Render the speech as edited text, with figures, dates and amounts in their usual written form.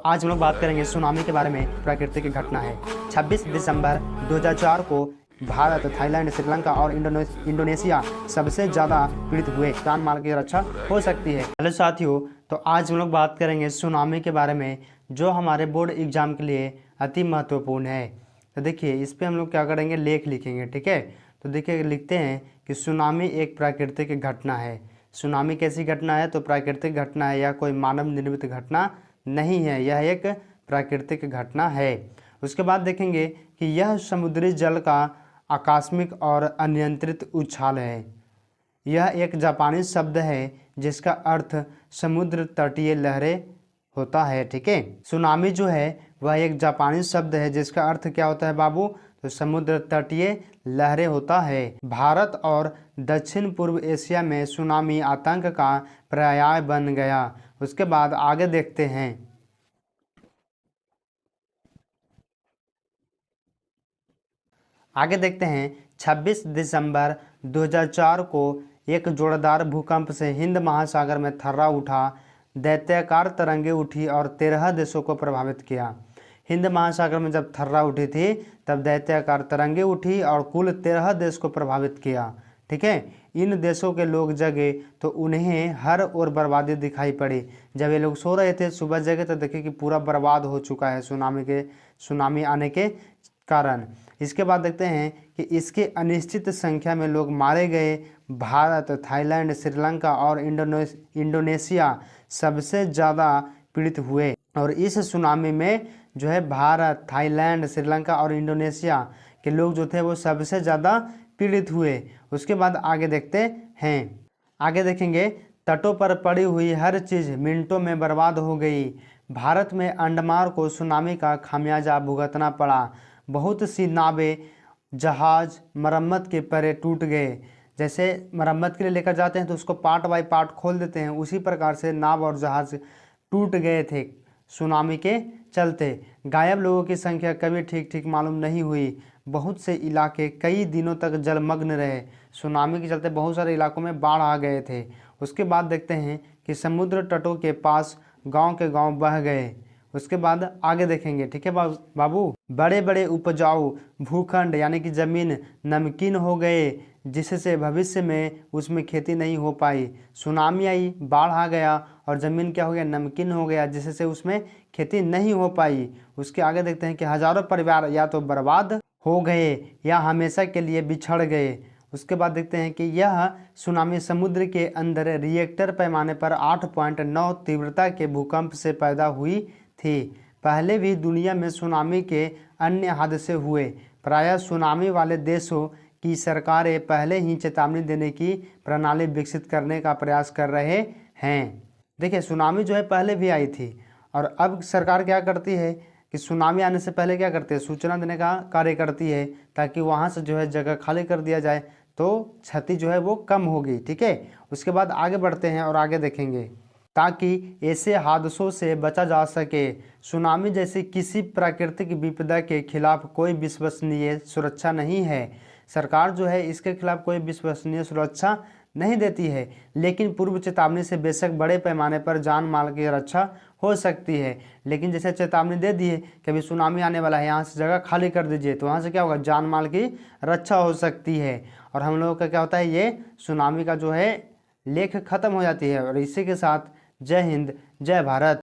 आज हम लोग बात करेंगे सुनामी के बारे में। प्राकृतिक घटना है 26 दिसंबर 2004 को भारत, थाईलैंड, श्रीलंका और इंडोनेशिया सबसे ज़्यादा पीड़ित हुए। जान माल की रक्षा हो सकती है। हेलो साथियों, तो आज हम लोग बात करेंगे सुनामी के बारे में, जो हमारे बोर्ड एग्जाम के लिए अति महत्वपूर्ण है। तो देखिए, इस पर हम लोग क्या करेंगे, लेख लिखेंगे। ठीक है, तो देखिए लिखते हैं कि सुनामी एक प्राकृतिक घटना है। सुनामी कैसी घटना है? तो प्राकृतिक घटना है, या कोई मानव निर्मित घटना नहीं है, यह एक प्राकृतिक घटना है। उसके बाद देखेंगे कि यह समुद्री जल का आकस्मिक और अनियंत्रित उछाल है। यह एक जापानी शब्द है जिसका अर्थ समुद्र तटीय लहरें होता है। ठीक है, सुनामी जो है वह एक जापानी शब्द है जिसका अर्थ क्या होता है बाबू? तो समुद्र तटीय लहरें होता है। भारत और दक्षिण पूर्व एशिया में सुनामी आतंक का पर्याय बन गया। उसके बाद आगे देखते हैं। आगे देखते हैं 26 दिसंबर 2004 को एक जोरदार भूकंप से हिंद महासागर में थर्रा उठा। दैत्याकार तरंगे उठी और 13 देशों को प्रभावित किया। हिंद महासागर में जब थर्रा उठी थी तब दैत्याकार तरंगे उठी और कुल 13 देश को प्रभावित किया। ठीक है, इन देशों के लोग जगे तो उन्हें हर ओर बर्बादी दिखाई पड़ी। जब ये लोग सो रहे थे, सुबह जगे तो देखे कि पूरा बर्बाद हो चुका है सुनामी आने के कारण। इसके बाद देखते हैं कि इसके अनिश्चित संख्या में लोग मारे गए। भारत, थाईलैंड, श्रीलंका और इंडोनेशिया सबसे ज़्यादा पीड़ित हुए। और इस सुनामी में जो है भारत, थाईलैंड, श्रीलंका और इंडोनेशिया के लोग जो थे वो सबसे ज़्यादा पीड़ित हुए। उसके बाद आगे देखते हैं। आगे देखेंगे, तटों पर पड़ी हुई हर चीज़ मिनटों में बर्बाद हो गई। भारत में अंडमान को सुनामी का खामियाजा भुगतना पड़ा। बहुत सी नावें, जहाज मरम्मत के परे टूट गए। जैसे मरम्मत के लिए लेकर जाते हैं तो उसको पार्ट बाय पार्ट खोल देते हैं, उसी प्रकार से नाव और जहाज टूट गए थे सुनामी के चलते। गायब लोगों की संख्या कभी ठीक ठीक मालूम नहीं हुई। बहुत से इलाके कई दिनों तक जलमग्न रहे। सुनामी के चलते बहुत सारे इलाकों में बाढ़ आ गए थे। उसके बाद देखते हैं कि समुद्र तटों के पास गांव के गांव बह गए। उसके बाद आगे देखेंगे। ठीक है बाबू, बड़े बड़े उपजाऊ भूखंड यानी कि ज़मीन नमकीन हो गए, जिससे भविष्य में उसमें खेती नहीं हो पाई। सुनामी आई, बाढ़ आ गया और ज़मीन क्या हो गया, नमकीन हो गया, जिससे उसमें खेती नहीं हो पाई। उसके आगे देखते हैं कि हज़ारों परिवार या तो बर्बाद हो गए या हमेशा के लिए बिछड़ गए। उसके बाद देखते हैं कि यह सुनामी समुद्र के अंदर रिएक्टर पैमाने पर 8.9 तीव्रता के भूकंप से पैदा हुई थी। पहले भी दुनिया में सुनामी के अन्य हादसे हुए। प्रायः सुनामी वाले देशों की सरकारें पहले ही चेतावनी देने की प्रणाली विकसित करने का प्रयास कर रहे हैं। देखिए, सुनामी जो है पहले भी आई थी और अब सरकार क्या करती है कि सुनामी आने से पहले क्या करती है, सूचना देने का कार्य करती है, ताकि वहाँ से जो है जगह खाली कर दिया जाए तो क्षति जो है वो कम होगी। ठीक है, उसके बाद आगे बढ़ते हैं और आगे देखेंगे ताकि ऐसे हादसों से बचा जा सके। सुनामी जैसी किसी प्राकृतिक विपदा के खिलाफ कोई विश्वसनीय सुरक्षा नहीं है। सरकार जो है इसके खिलाफ कोई विश्वसनीय सुरक्षा नहीं देती है, लेकिन पूर्व चेतावनी से बेशक बड़े पैमाने पर जान माल की रक्षा हो सकती है। लेकिन जैसे चेतावनी दे दी है कि अभी सुनामी आने वाला है, यहाँ से जगह खाली कर दीजिए, तो वहाँ से क्या होगा, जान माल की रक्षा हो सकती है। और हम लोगों का क्या होता है, ये सुनामी का जो है लेख खत्म हो जाती है। और इसी के साथ जय हिंद, जय भारत।